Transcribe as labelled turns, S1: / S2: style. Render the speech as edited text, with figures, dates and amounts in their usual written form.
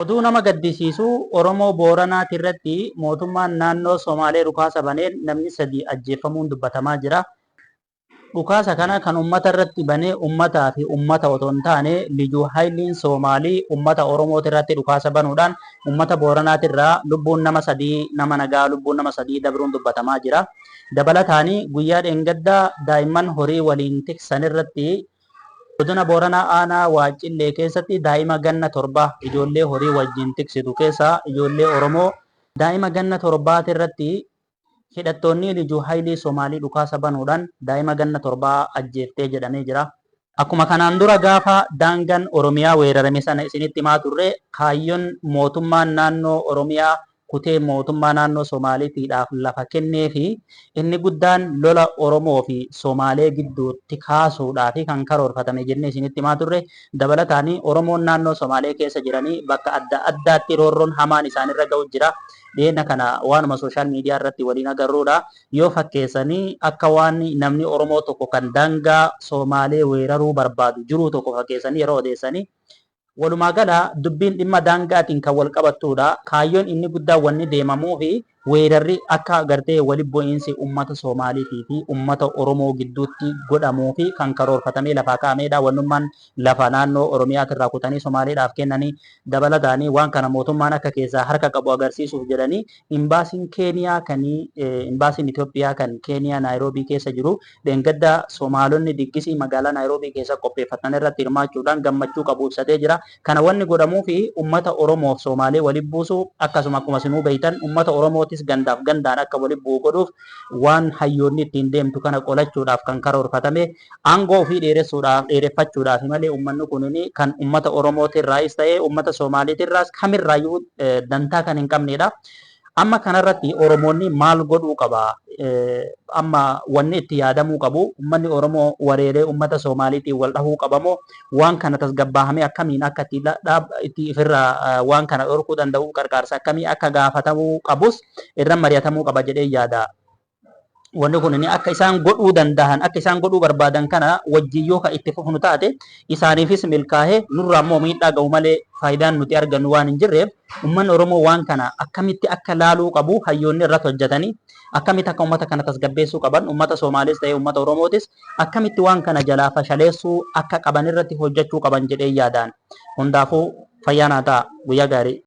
S1: Oduu nama gaddisiisu Oromoo Booranaati irratti mootummaan naannoo Somaalee dhukaasa baneen namni 3 ajjeefamuun dubbatamaa jira. Dhukaasa kana kan uummata irratti banee uummataa fi uummata otoo hin taane Liyyuu Haayiliin Soomaalii uummata Oromooti irratti dhukaasa banuudhaan uummata Booranaati irraa lubbuun nama 3 nama nagaa lubbuun nama 3 dabruun dubbatamaa jira. Dabalataanii guyyaa dheengaddaa daa'imman horii waliin tiksan irratti godina Booranaa aanaa Waacillee keessatti daa'ima ganna 7 ijoollee horii wajjin tiksitu keessaa ijoollee Oromoo daa'ima ganna 7 irratti hidhattoonni Liyyuu Haayilii Soomaalii dhukaasa banuudhaan daa'ima ganna 7 ajjeeftee jedhamee jira. Akkuma kanaan dura gaafa daangaan Oromiyaa weerarame sana isinitti himaa turre kaayyoon mootummaan naannoo Oromiyaa kutee mootummaa naannoo Somaaliitiidhaaf lafa kennee fi inni guddaan lola Oromoo fi Somaalee gidduutti kaasuudhaaf kan karoorfatame jennee isinitti himaa turre. Dabalataanii Oromoon naannoo Somaalee keessa jiranii bakka adda addaatti roorroon hamaan isaanirra ga'u jira. Dhiyeenya kana waanuma sooshaal miidiyaa irratti waliin agarruudha. Yoo fakkeessanii akka waan namni Oromoo tokko kan daangaa Somaalee weeraruu barbaadu jiru tokko fakkeessanii yeroo odeessanii walumaa gala dubbiin dhimma daangaatiin kan wal qabattudha. Kaayyoon inni guddaan wanni deemamuu fi weerarri akka agartee walitti bu'iinsi uummata Somaaliitii fi uummata Oromoo gidduutti godhamuu fi kan karoorfatamee lafaa kaa'amedha. Wannummaan lafa naannoo Oromiyaati irraa kutanii Somaaliidhaaf kennanii dabalataanii waan kana mootummaan akka keessaa harka qabu agarsiisuuf jedhanii imbaasiin Keeniyaa kan imbaasiin Itoophiyaa kan Keeniyaa Naayiroobii keessa jiru dheengadda Somaalonni diggisii magaalaa Naayiroobii keessa qopheeffatan irratti hirmaachuudhaan gammachuu qabu ibsatee jira. Kana wanni godhamuu fi uummata Oromoo fi Somaalee walitti buusuu akkasuma akkuma sinuu beektan uummata Oromootis gandaaf gandaan akka walitti bu'u godhuuf waan hayyoonni ittiin deemtu kana qolachuudhaaf kan karoorfatame aangoo ofii dheereffachuudhaaf malee uummanni kun kan uummata Oromootirraayis ta'ee uummata Somaaliitirraas kamirraayyuu dantaa kan hin qabnedha. Amma kanarratti Oromoonni maal godhuu qaba? Amma wanni itti yaadamuu qabu uummanni Oromoo wareeree uummata Somaaliitiin wal dhahuu qabamoo waan kana tasgabbaahamee akkamiin akka itti ofirraa waan kana dhorkuu danda'u qarqaarsa akkamii akka gaafatamuu qabus irra mari'atamuu qaba jedhee yaada. Wanni kun akka isaan godhuu danda'an akka isaan godhuu barbaadan kana wajjiyyoo kan itti fufnu taate isaaniifis milkaa'ee nurraa immoo miidhaa ga'u malee faayidaan nuti argannu waan hin jirreef uummanni Oromoo waan kana akkamitti akka laaluu qabu hayyoonni irratti hojjetanii akkamitti akka uummata kana tasgabbeessuu qaban uummata Somaalees ta'ee uummata Oromootis akkamitti waan kana jalaa fashaleessuu akka qaban irratti hojjechuu qaban jedhee yaadaan. Hundaafuu fayyaa naa ta'a guyyaa gaarii.